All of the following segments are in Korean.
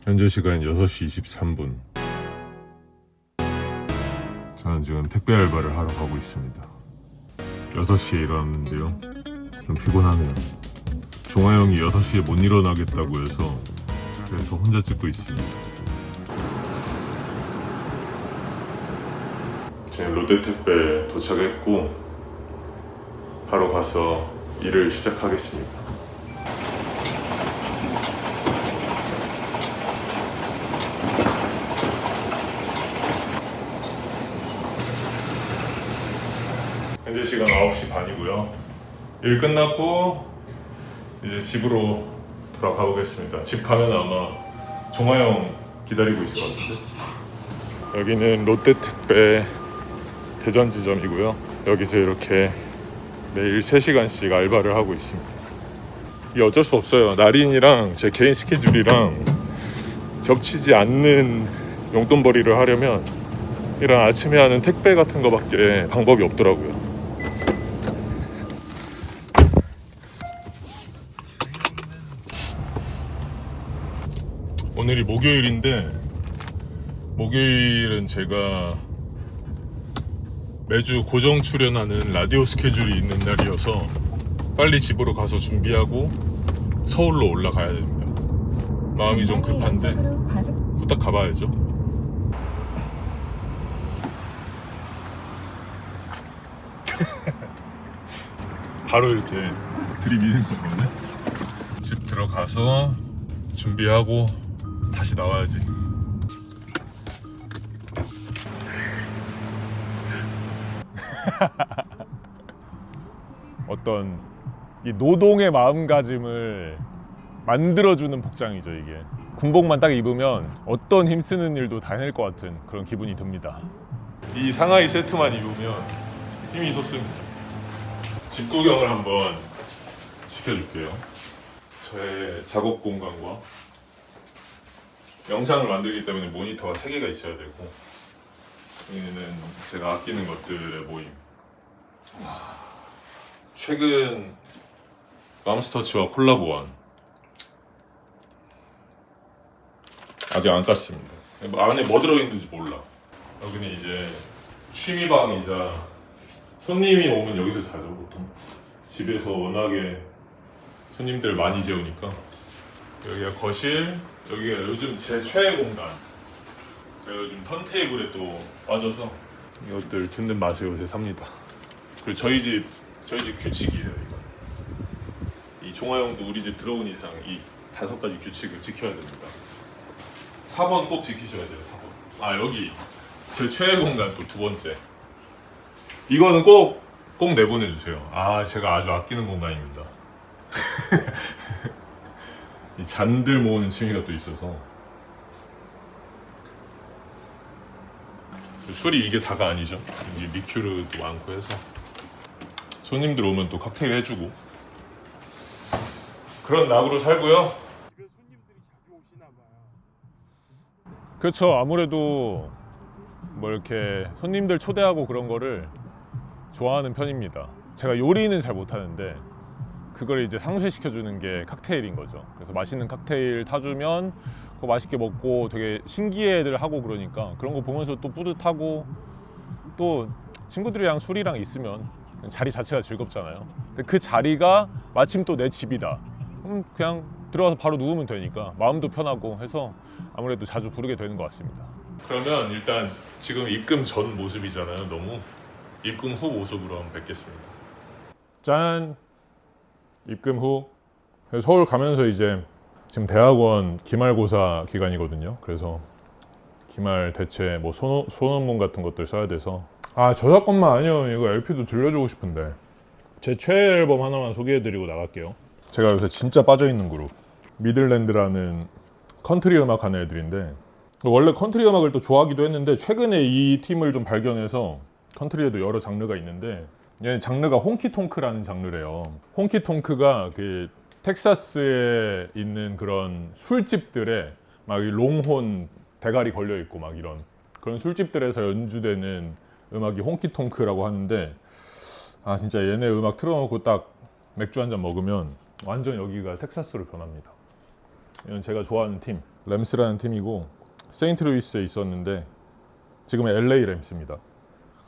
현재 시간 6시 23분. 저는 지금 택배 알바를 하러 가고 있습니다. 6시에 일어났는데요. 좀 피곤하네요. 종아 형이 6시에 못 일어나겠다고 해서 그래서 혼자 찍고 있습니다. 지금 롯데택배 도착했고 바로 가서 일을 시작하겠습니다. 현재 시간 9시 반이고요. 일 끝났고 이제 집으로 돌아가 보겠습니다. 집 가면 아마 종아 형 기다리고 있을 것 같은데. 여기는 롯데택배 대전 지점이고요. 여기서 이렇게 매일 3시간씩 알바를 하고 있습니다. 이게 어쩔 수 없어요. 날인이랑 제 개인 스케줄이랑 겹치지 않는 용돈벌이를 하려면 이런 아침에 하는 택배 같은 거밖에 방법이 없더라고요. 오늘이 목요일인데 목요일은 제가 매주 고정 출연하는 라디오 스케줄이 있는 날이어서 빨리 집으로 가서 준비하고 서울로 올라가야 됩니다. 마음이 좀 급한데 후딱 가봐야죠. 바로 이렇게 들이미는 거거든요. 집 들어가서 준비하고 다시 나와야지. 어떤 이 노동의 마음가짐을 만들어주는 복장이죠. 이게 군복만 딱 입으면 어떤 힘쓰는 일도 다 해낼 것 같은 그런 기분이 듭니다. 이 상하이 세트만 입으면 힘이 솟습니다. 집 구경을 한번 시켜줄게요. 저의 작업 공간과 영상을 만들기 때문에 모니터가 3개가 있어야 되고, 여기는 제가 아끼는 것들의 모임. 최근 맘스터치와 콜라보한, 아직 안 깠습니다. 안에 뭐 들어있는지 몰라. 여기는 이제 취미방이자 손님이 오면 여기서 자죠. 보통 집에서 워낙에 손님들 많이 재우니까. 여기가 거실, 여기가 요즘 제 최애 공간. 제가 요즘 턴테이블에 또 빠져서 이것들 듣는 맛에 요새 삽니다. 그리고 저희 집 규칙이에요. 이거. 이 종아 형도 우리 집 들어온 이상 이 5가지 규칙을 지켜야 됩니다. 4번 꼭 지키셔야 돼요. 4번. 아, 여기 제 최애 공간 또 2번째. 이거는 꼭 내보내주세요. 아, 제가 아주 아끼는 공간입니다. 이 잔들 모으는 취미가 또 있어서. 술이 이게 다가 아니죠. 이게 리큐르도 많고 해서 손님들 오면 또 칵테일 해주고 그런 낙으로 살고요. 집에 손님들이 자주 오시나 봐요. 그렇죠. 아무래도 뭐 이렇게 손님들 초대하고 그런 거를 좋아하는 편입니다. 제가 요리는 잘 못하는데 그걸 이제 상쇄시켜주는 게 칵테일인 거죠. 그래서 맛있는 칵테일 타주면 그거 맛있게 먹고 되게 신기해들 하고 그러니까 그런 거 보면서 또 뿌듯하고, 또 친구들이랑 술이랑 있으면 자리 자체가 즐겁잖아요. 근데 그 자리가 마침 또 내 집이다. 그럼 그냥 들어가서 바로 누우면 되니까 마음도 편하고 해서 아무래도 자주 부르게 되는 것 같습니다. 그러면 일단 지금 입금 전 모습이잖아요. 너무 입금 후 모습으로 한번 뵙겠습니다. 짠! 입금 후 서울 가면서 이제 지금 대학원 기말고사 기간이거든요. 그래서 기말 대체 뭐 소논문 같은 것들 써야 돼서, 아, 저작권만 아니요, 이거 LP도 들려주고 싶은데 제 최애 앨범 하나만 소개해드리고 나갈게요. 제가 요새 진짜 빠져있는 그룹 미들랜드라는 컨트리 음악 하는 애들인데, 원래 컨트리 음악을 또 좋아하기도 했는데 최근에 이 팀을 좀 발견해서, 컨트리에도 여러 장르가 있는데 얘 장르가 홍키통크라는 장르래요. 홍키통크가 그 텍사스에 있는 그런 술집들에 막 롱혼 대가리 걸려 있고 막 이런 그런 술집들에서 연주되는 음악이 홍키통크라고 하는데, 아, 진짜 얘네 음악 틀어놓고 딱 맥주 한잔 먹으면 완전 여기가 텍사스로 변합니다. 이건 제가 좋아하는 팀, 램스라는 팀이고 세인트루이스에 있었는데 지금은 LA 램스입니다.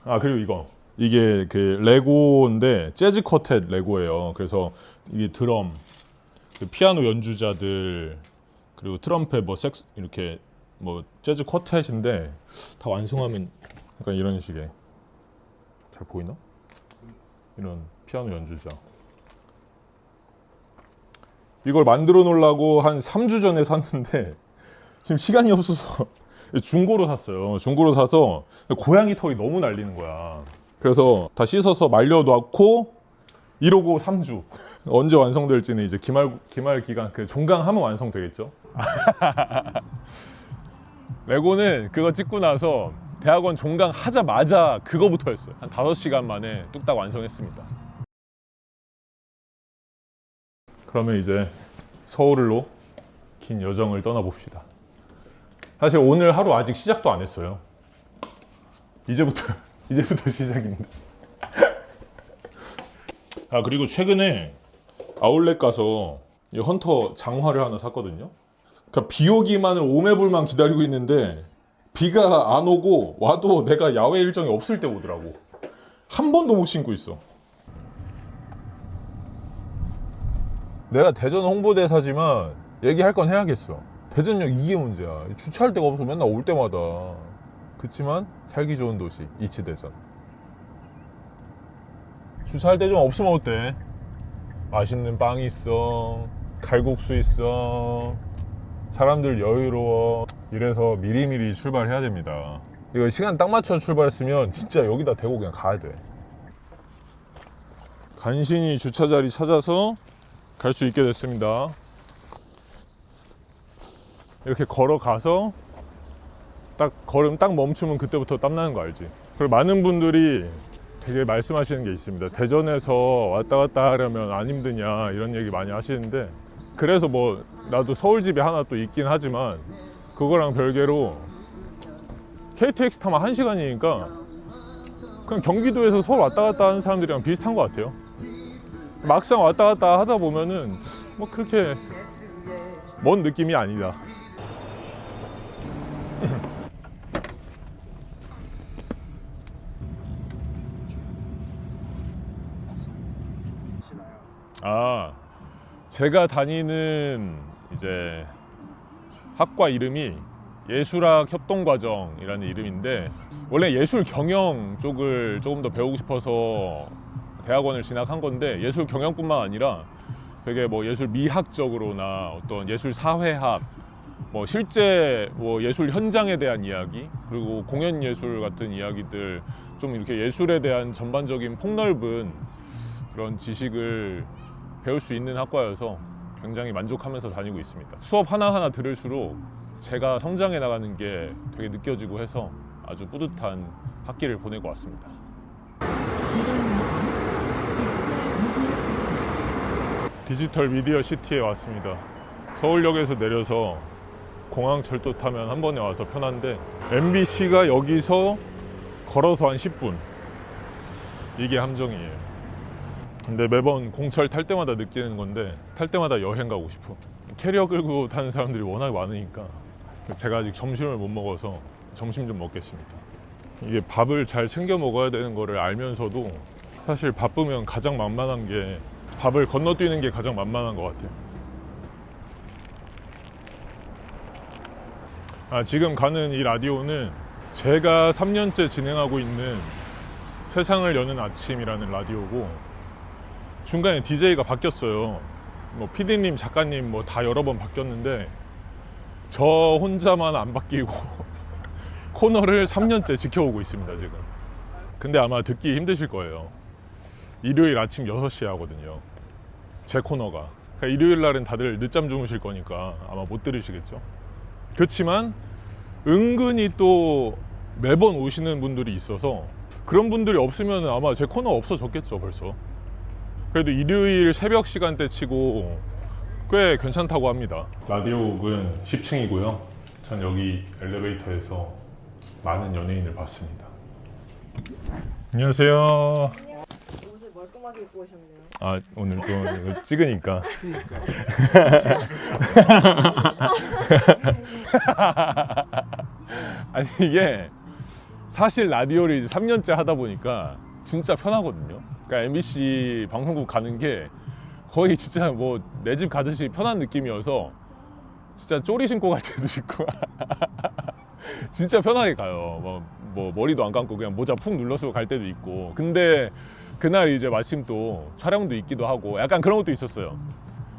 아 그리고 이게 그 레고인데 재즈 쿼텟 레고예요. 그래서 이게 드럼, 그 피아노 연주자들 그리고 트럼펫 뭐 섹스 이렇게 뭐 재즈 쿼텟인데 다 완성하면 약간 이런 식의 잘 보이나? 이런 피아노 연주자. 이걸 만들어 놓으려고 한 3주 전에 샀는데 지금 시간이 없어서 중고로 샀어요. 중고로 사서 고양이 털이 너무 날리는 거야. 그래서 다 씻어서 말려놓고 이러고 3주. 언제 완성될지는 이제 기말 기간 그 종강하면 완성되겠죠. 레고는 그거 찍고 나서 대학원 종강하자마자 그거부터 했어요. 한 5시간 만에 뚝딱 완성했습니다. 그러면 이제 서울로 긴 여정을 떠나봅시다. 사실 오늘 하루 아직 시작도 안 했어요. 이제부터 시작입니다. 아 그리고 최근에 아울렛 가서 이 헌터 장화를 하나 샀거든요. 그러니까 비 오기만을 오매불만 기다리고 있는데 비가 안 오고 와도 내가 야외 일정이 없을 때 오더라고. 한 번도 못 신고 있어. 내가 대전 홍보대사지만 얘기할 건 해야겠어. 대전역 이게 문제야. 주차할 데가 없어 맨날 올 때마다. 그치만 살기 좋은 도시 이치대전. 주차할 데 좀 없으면 어때? 맛있는 빵 있어, 칼국수 있어, 사람들 여유로워. 이래서 미리미리 출발해야 됩니다. 이거 시간 딱 맞춰 출발했으면 진짜 여기다 대고 그냥 가야 돼. 간신히 주차 자리 찾아서 갈 수 있게 됐습니다. 이렇게 걸어가서 걸음 딱 멈추면 그때부터 땀나는 거 알지? 그리고 많은 분들이 되게 말씀하시는 게 있습니다. 대전에서 왔다 갔다 하려면 안 힘드냐 이런 얘기 많이 하시는데, 그래서 뭐 나도 서울집이 하나 또 있긴 하지만 그거랑 별개로 KTX 타면 1시간이니까 그냥 경기도에서 서울 왔다 갔다 하는 사람들이랑 비슷한 것 같아요. 막상 왔다 갔다 하다 보면은 뭐 그렇게 먼 느낌이 아니다. 아, 제가 다니는 이제 학과 이름이 예술학 협동과정이라는 이름인데, 원래 예술 경영 쪽을 조금 더 배우고 싶어서 대학원을 진학한 건데, 예술 경영뿐만 아니라 되게 뭐 예술 미학적으로나 어떤 예술 사회학, 뭐 실제 뭐 예술 현장에 대한 이야기, 그리고 공연 예술 같은 이야기들, 좀 이렇게 예술에 대한 전반적인 폭넓은 그런 지식을 배울 수 있는 학과여서 굉장히 만족하면서 다니고 있습니다. 수업 하나하나 들을수록 제가 성장해 나가는 게 되게 느껴지고 해서 아주 뿌듯한 학기를 보내고 왔습니다. 디지털 미디어 시티에 왔습니다. 서울역에서 내려서 공항철도 타면 한 번에 와서 편한데, MBC가 여기서 걸어서 한 10분, 이게 함정이에요. 근데 매번 공철 탈 때마다 느끼는 건데, 탈 때마다 여행 가고 싶어. 캐리어 끌고 타는 사람들이 워낙 많으니까. 제가 아직 점심을 못 먹어서 점심 좀 먹겠습니다. 이게 밥을 잘 챙겨 먹어야 되는 거를 알면서도 사실 바쁘면 가장 만만한 게 밥을 건너뛰는 게 가장 만만한 것 같아요. 지금 가는 이 라디오는 제가 3년째 진행하고 있는 세상을 여는 아침이라는 라디오고, 중간에 DJ가 바뀌었어요. 뭐 PD님, 작가님 뭐 다 여러 번 바뀌었는데 저 혼자만 안 바뀌고 코너를 3년째 지켜오고 있습니다 지금. 근데 아마 듣기 힘드실 거예요. 일요일 아침 6시에 하거든요, 제 코너가. 그러니까 일요일 날은 다들 늦잠 주무실 거니까 아마 못 들으시겠죠. 그렇지만 은근히 또 매번 오시는 분들이 있어서, 그런 분들이 없으면 아마 제 코너 없어졌겠죠 벌써. 그래도 일요일 새벽 시간대 치고 꽤 괜찮다고 합니다. 라디오국은 10층이고요. 전 여기 엘리베이터에서 많은 연예인을 봤습니다. 안녕하세요. 옷을 빡빡이 입고 오셨네요. 아 오늘 또 이거 찍으니까. 아니 이게 사실 라디오를 이제 3년째 하다 보니까 진짜 편하거든요. 그러니까 MBC 방송국 가는 게 거의 진짜 뭐 내 집 가듯이 편한 느낌이어서 진짜 쪼리 신고 갈 때도 있고 진짜 편하게 가요. 뭐 머리도 안 감고 그냥 모자 푹 눌러서 갈 때도 있고. 근데 그날 이제 마침 또 촬영도 있기도 하고 약간 그런 것도 있었어요.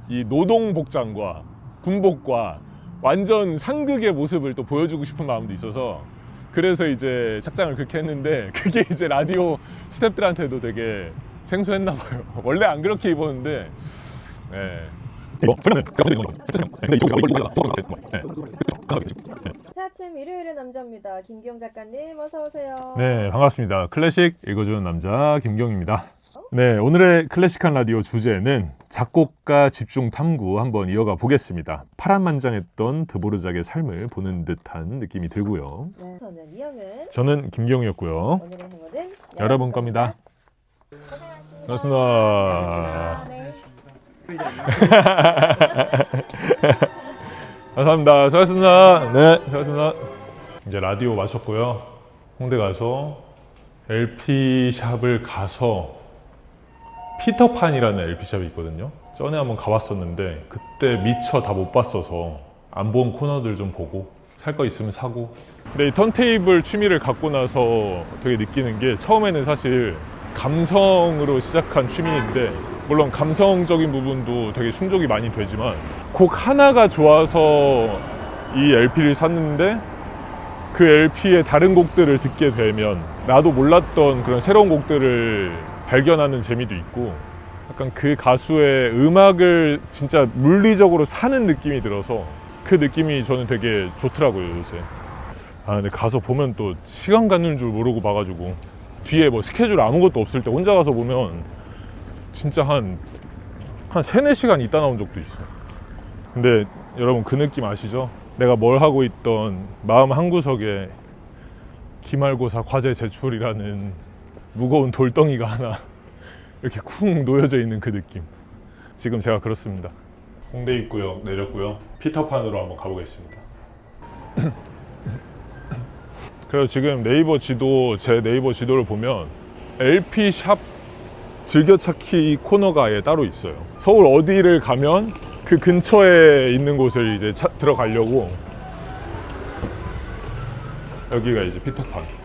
이 노동 복장과 군복과 완전 상극의 모습을 또 보여주고 싶은 마음도 있어서 그래서 이제 착장을 그렇게 했는데 그게 이제 라디오 스태프들한테도 되게 생소했나 봐요. 원래 안 그렇게 입었는데 네. 새 아침 일요일의 남자입니다. 김기영 작가님 어서 오세요. 네, 반갑습니다. 클래식 읽어주는 남자 김경입니다. 네, 오늘의 클래식한 라디오 주제는 작곡가 집중 탐구 한번 이어가 보겠습니다. 파란만장했던 드보르작의 삶을 보는 듯한 느낌이 들고요. 네, 저는 이영은. 저는 김경이었고요. 오늘의 행운은 여러분 겁니다. 고생하셨습니다. 고맙습니다. 네. 감사합니다. 수고하셨습니다. 네, 수고하셨습니다. 이제 라디오 마쳤고요. 홍대 가서 LP샵을 가서 피터판이라는 LP샵이 있거든요. 전에 한번 가봤었는데 그때 미처 다 못 봤어서 안 본 코너들 좀 보고 살 거 있으면 사고. 근데 이 턴테이블 취미를 갖고 나서 되게 느끼는 게 처음에는 사실 감성으로 시작한 취미인데 물론 감성적인 부분도 되게 충족이 많이 되지만 곡 하나가 좋아서 이 LP를 샀는데 그 LP의 다른 곡들을 듣게 되면 나도 몰랐던 그런 새로운 곡들을 발견하는 재미도 있고 약간 그 가수의 음악을 진짜 물리적으로 사는 느낌이 들어서 그 느낌이 저는 되게 좋더라고요 요새. 아 근데 가서 보면 또 시간 가는 줄 모르고 봐가지고 뒤에 뭐 스케줄 아무것도 없을 때 혼자 가서 보면 진짜 한 3, 4시간 있다 나온 적도 있어. 근데 여러분 그 느낌 아시죠? 내가 뭘 하고 있던 마음 한구석에 기말고사 과제 제출이라는 무거운 돌덩이가 하나 이렇게 쿵 놓여져 있는 그 느낌. 지금 제가 그렇습니다. 홍대 입구역 내렸고요. 피터판으로 한번 가보겠습니다. 그래서 지금 네이버 지도, 제 네이버 지도를 보면 LP샵 즐겨찾기 코너가 아예 따로 있어요. 서울 어디를 가면 그 근처에 있는 곳을 이제 들어가려고. 여기가 이제 피터판.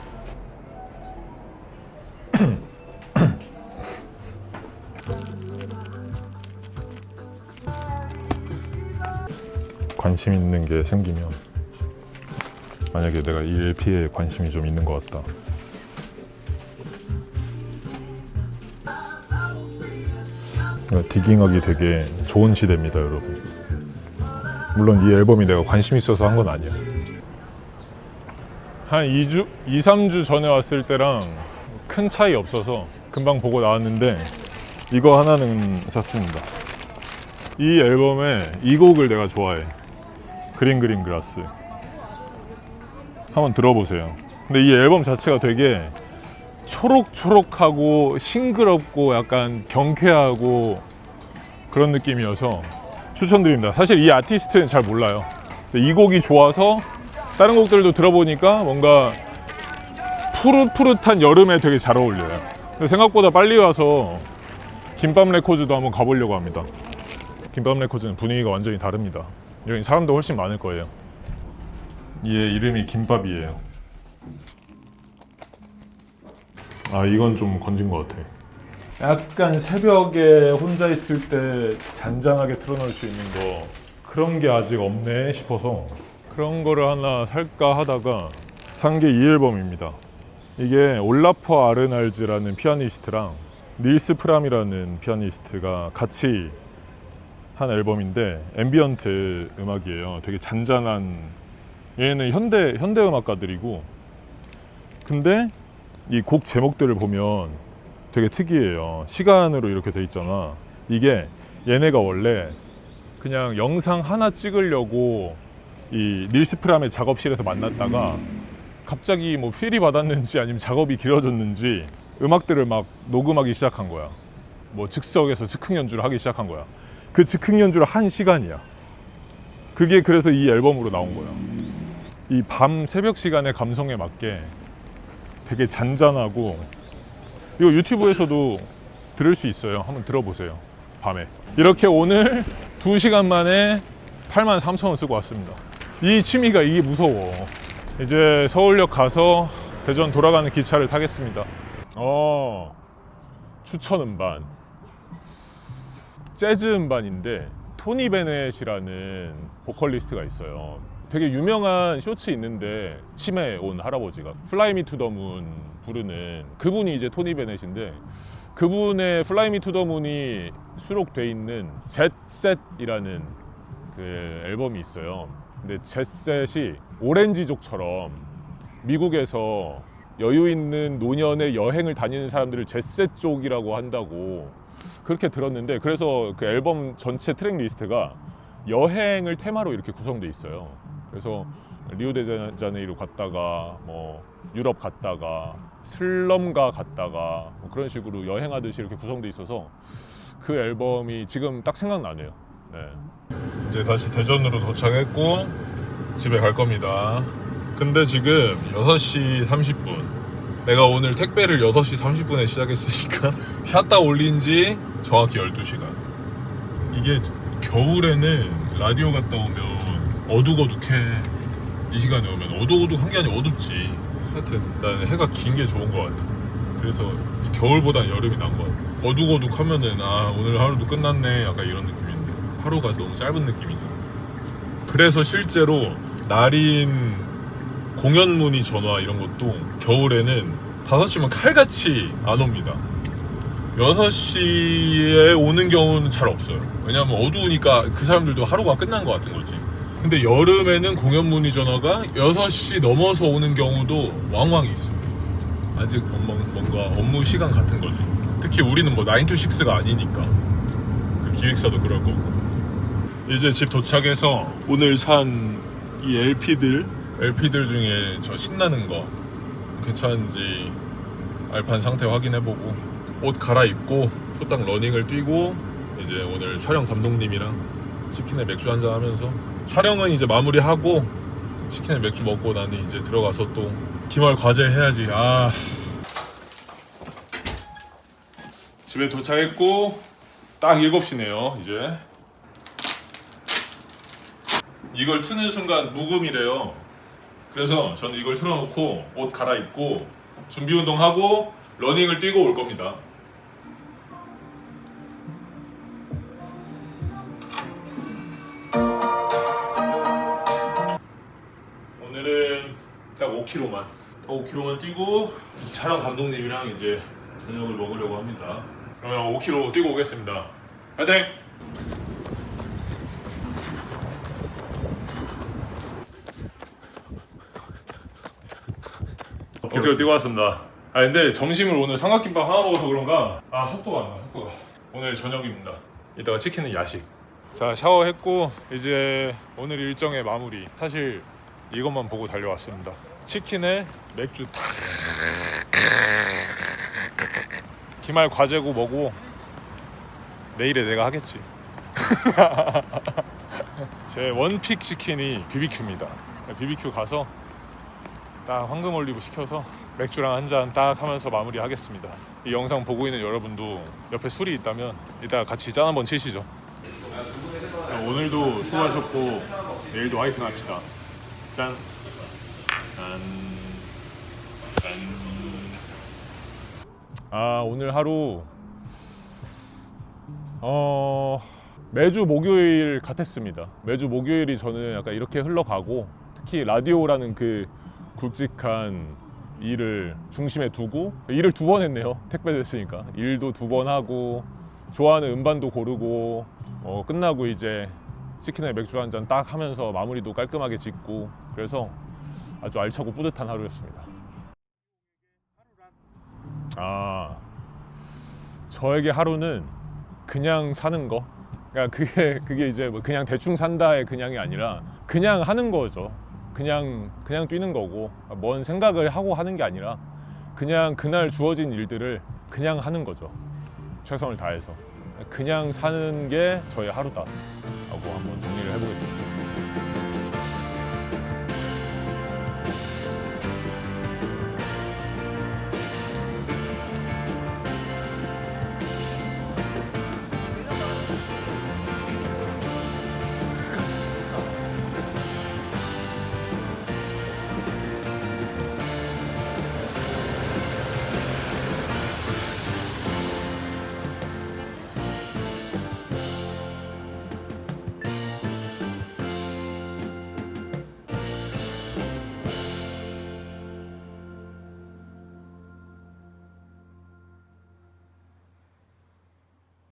관심 있는 게 생기면 만약에 내가 이 LP에 관심이 좀 있는 것 같다. 디깅하기 되게 좋은 시대입니다, 여러분. 물론 이 앨범이 내가 관심 있어서 한 건 아니야. 한 2, 3주 전에 왔을 때랑 큰 차이 없어서 금방 보고 나왔는데 이거 하나는 샀습니다. 이 앨범에 이 곡을 내가 좋아해. 그린 그린 그라스. 한번 들어보세요. 근데 이 앨범 자체가 되게 초록초록하고 싱그럽고 약간 경쾌하고 그런 느낌이어서 추천드립니다. 사실 이 아티스트는 잘 몰라요. 이 곡이 좋아서 다른 곡들도 들어보니까 뭔가 푸릇푸릇한 여름에 되게 잘 어울려요. 근데 생각보다 빨리 와서 김밥 레코즈도 한번 가보려고 합니다. 김밥 레코즈는 분위기가 완전히 다릅니다. 여기 사람도 훨씬 많을 거예요. 얘 이름이 김밥이에요. 아 이건 좀 건진 것 같아. 약간 새벽에 혼자 있을 때 잔잔하게 틀어놓을 수 있는 거 그런 게 아직 없네 싶어서 그런 거를 하나 살까 하다가 산 게 이 앨범입니다. 이게 올라퍼 아르날즈라는 피아니스트랑 닐스 프람이라는 피아니스트가 같이 한 앨범인데 앰비언트 음악이에요. 되게 잔잔한, 얘는 현대 음악가들이고, 근데 이 곡 제목들을 보면 되게 특이해요. 시간으로 이렇게 돼 있잖아. 이게 얘네가 원래 그냥 영상 하나 찍으려고 이 닐스 프람의 작업실에서 만났다가 갑자기 뭐 필이 받았는지 아니면 작업이 길어졌는지 음악들을 막 녹음하기 시작한 거야. 뭐 즉석에서 즉흥 연주를 하기 시작한 거야. 그 즉흥 연주를 한 시간이야. 그게 그래서 이 앨범으로 나온 거야. 이 밤 새벽 시간의 감성에 맞게 되게 잔잔하고, 이거 유튜브에서도 들을 수 있어요. 한번 들어보세요. 밤에 이렇게 오늘 2시간 만에 83,000원 쓰고 왔습니다. 이 취미가 이게 무서워. 이제 서울역 가서 대전 돌아가는 기차를 타겠습니다. 추천 음반, 재즈 음반인데 토니 베넷이라는 보컬리스트가 있어요. 되게 유명한 쇼츠 있는데 치매 온 할아버지가 Fly Me to the Moon 부르는 그분이 이제 토니 베넷인데, 그분의 Fly Me to the Moon이 수록돼 있는 젯셋이라는 그 앨범이 있어요. 근데 젯셋이 오렌지족처럼 미국에서 여유 있는 노년의 여행을 다니는 사람들을 젯셋족이라고 한다고 그렇게 들었는데, 그래서 그 앨범 전체 트랙 리스트가 여행을 테마로 이렇게 구성돼 있어요. 그래서 리오데자네이루 갔다가 뭐 유럽 갔다가 슬럼가 갔다가 뭐 그런 식으로 여행하듯이 이렇게 구성돼 있어서 그 앨범이 지금 딱 생각나네요. 네. 이제 다시 대전으로 도착했고 집에 갈 겁니다. 근데 지금 6시 30분. 내가 오늘 택배를 6시 30분에 시작했으니까 샷다 올린 지 정확히 12시간. 이게 겨울에는 라디오 갔다 오면 어둑어둑해. 이 시간에 오면 어둑어둑한 게 아니라 어둡지. 하여튼 나는 해가 긴 게 좋은 것 같아. 그래서 겨울보단 여름이 나은 것 같아. 어둑어둑하면은 오늘 하루도 끝났네 약간 이런 느낌인데 하루가 너무 짧은 느낌이잖아. 그래서 실제로 날인 공연 문의 전화 이런 것도 겨울에는 5시면 칼같이 안 옵니다. 6시에 오는 경우는 잘 없어요. 왜냐면 어두우니까 그 사람들도 하루가 끝난 것 같은 거지. 근데 여름에는 공연 문의 전화가 6시 넘어서 오는 경우도 왕왕 있어. 아직 뭔가 업무 시간 같은 거지. 특히 우리는 뭐 9 to 6가 아니니까. 그 기획사도 그럴 거고. 이제 집 도착해서 오늘 산 이 LP들 중에 저 신나는 거 괜찮은지 알판 상태 확인해보고 옷 갈아입고 후딱 러닝을 뛰고 이제 오늘 촬영 감독님이랑 치킨에 맥주 한잔 하면서 촬영은 이제 마무리하고 치킨에 맥주 먹고 나는 이제 들어가서 또 기말 과제 해야지. 집에 도착했고 딱 7시네요 이제. 이걸 트는 순간 묵음이래요. 그래서 저는 이걸 틀어놓고 옷 갈아입고 준비 운동하고 러닝을 뛰고 올 겁니다. 오늘은 딱 5km만 뛰고 촬영 감독님이랑 이제 저녁을 먹으려고 합니다. 그러면 5km 뛰고 오겠습니다. 화이팅! 오케이, 뛰고 왔습니다. 근데 점심을 오늘 삼각김밥 하나 먹어서 그런가 속도가 안 나. 속도가. 오늘 저녁입니다. 이따가 치킨은 야식. 자, 샤워했고 이제 오늘 일정의 마무리. 사실 이것만 보고 달려왔습니다. 치킨에 맥주 탁. 기말 과제고 뭐고 내일에 내가 하겠지. 제 원픽 치킨이 BBQ입니다. BBQ 가서 딱 황금 올리브 시켜서 맥주랑 한 잔 딱 하면서 마무리하겠습니다. 이 영상 보고 있는 여러분도 옆에 술이 있다면 이따 같이 짠 한번 치시죠. 오늘도 수고하셨고 내일도 화이팅 합시다. 짠. 오늘 하루 매주 목요일 같았습니다. 매주 목요일이 저는 약간 이렇게 흘러가고, 특히 라디오라는 그 굵직한 일을 중심에 두고 일을 2번 했네요. 택배 됐으니까 일도 2번 하고 좋아하는 음반도 고르고 끝나고 이제 치킨에 맥주 한 잔 딱 하면서 마무리도 깔끔하게 짓고, 그래서 아주 알차고 뿌듯한 하루였습니다. 저에게 하루는 그냥 사는 거. 그러니까 그게 이제 뭐 그냥 대충 산다의 그냥이 아니라 그냥 하는 거죠. 그냥 뛰는 거고, 뭔 생각을 하고 하는 게 아니라 그냥 그날 주어진 일들을 그냥 하는 거죠. 최선을 다해서 그냥 사는 게 저의 하루다 라고 한번